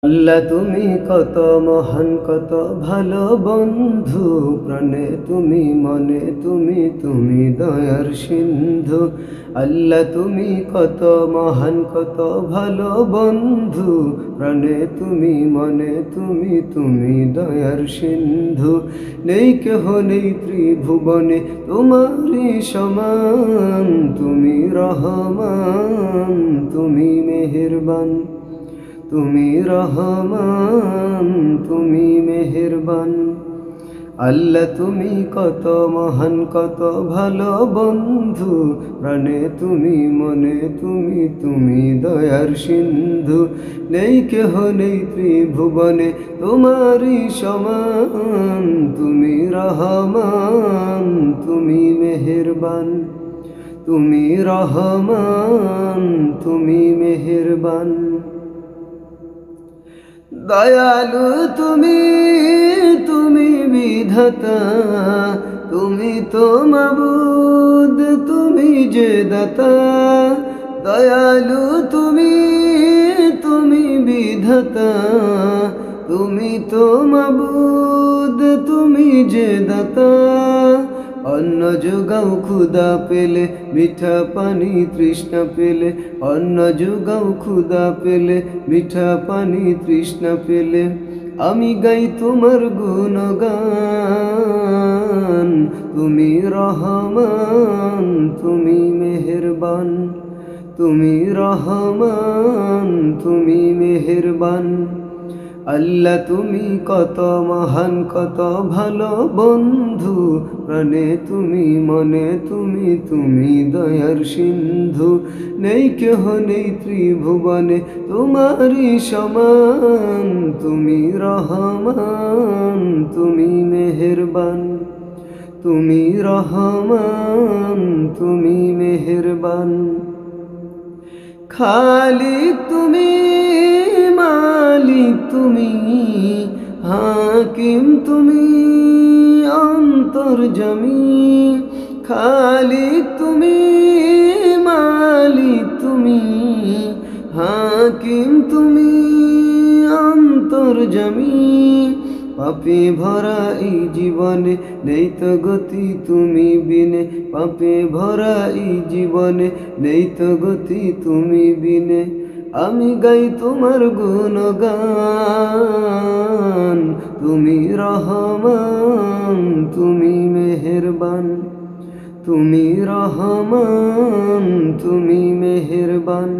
আল্লাহ তুমি কত মহান, কত ভালো বন্ধু, প্রাণে তুমি, মনে তুমি, তুমি দয়ার সিন্ধু। আল্লাহ তুমি কত মহান, কত ভালো বন্ধু, প্রাণে তুমি, মনে তুমি, তুমি দয়ার সিন্ধু। নেই কেহ নেই ত্রিভুবনে তোমারই সমান, তুমি রহমান, তুমি মেহেরবান, তুমি রহমান, তুমি মেহেরবান। আল্লাহ তুমি কত মহান, কত ভালো বন্ধু, প্রাণে তুমি, মনে তুমি, তুমি দয়ার সিন্ধু। নেই কেহ নেই ত্রিভুবনে তোমারই সমান, তুমি রহমান, তুমি মেহেরবান, তুমি রহমান, তুমি মেহেরবান। দয়ালু তুমি, তুমি বিধাতা, তুমি তো মাবুদ, তুমি যে দাতা। দয়ালু তুমি, তুমি বিধাতা, তুমি তো মাবুদ, তুমি যে দাতা। অন্ন যোগাও ক্ষুধা পেলে, মিঠা পানি তৃষ্ণা পেলে, অন্ন যোগাও ক্ষুধা পেলে, মিঠা পানি তৃষ্ণা পেলে। আমি গাই তোমার গুণগান, তুমি রহমান, তুমি মেহেরবান, তুমি রহমান, তুমি মেহেরবান। আল্লাহ তুমি কত মহান, কত ভালো বন্ধু, প্রাণে তুমি, মনে তুমি, তুমি দয়ার সিন্ধু। নেই কেহ নেই ত্রিভুবনে তোমারই সমান, তুমি রহমান, তুমি মেহেরবান, তুমি রহমান, তুমি মেহেরবান। খালিক তুমি, মালিক তুমি, হাকিম তুমি, অন্তর্যামী। খালিক তুমি, মালিক তুমি, হাকিম তুমি, অন্তর্যামী। পাপে ভরা এই জীবনে নেই তো গতি তুমি বিনে, পাপে ভরা এই জীবনে নেই তো গতি তুমি বিনে। আমি গাই তোমার গুণগান, তুমি রহমান, তুমি মেহেরবান, তুমি রহমান, তুমি মেহেরবান।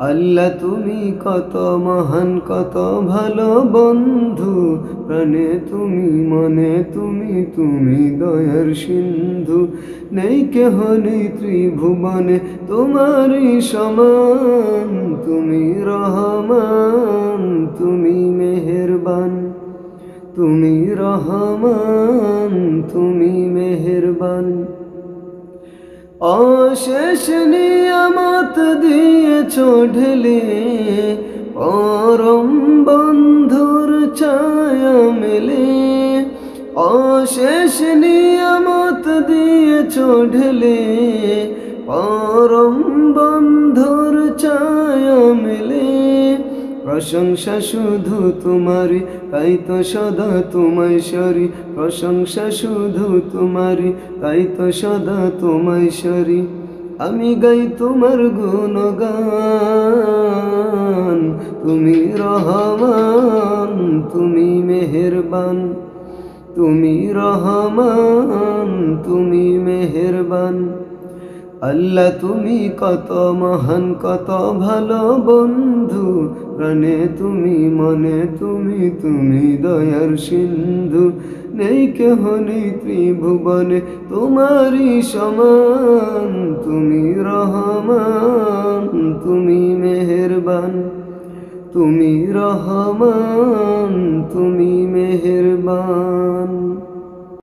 আল্লাহ তুমি কত মহান, কত ভালো বন্ধু, প্রাণে তুমি, মনে তুমি, তুমি দয়ার সিন্ধু। নেই কেহ নেই ত্রিভুবনে তোমারই সমান, তুমি রহমান, তুমি মেহেরবান, তুমি রহমান, তুমি মেহেরবান। অশেষ নিয়ামত দিয়েছ ঢেলে, পরম বন্ধুর ছায়া মেলে। অশেষ নিয়ামত দিয়েছ ঢেলে, পরম বন্ধুর ছায়া মেলে। প্রশংসা শুধু তোমারি, তাই তো সদা তোমায় সরি। প্রশংসা শুধু তোমারি, তাই তো সদা তোমায় সরি। আমি গাই তোমার গুণগান, তুমি রহমান, তুমি মেহেরবান, তুমি রহমান, তুমি মেহেরবান। আল্লাহ তুমি কত মহান, কত ভালো বন্ধু, প্রাণে তুমি, মনে তুমি, তুমি দয়ার সিন্ধু। নেই কেহ নেই ত্রিভুবনে তোমারই সমান, তুমি রহমান, তুমি মেহেরবান, তুমি রহমান, তুমি মেহেরবান।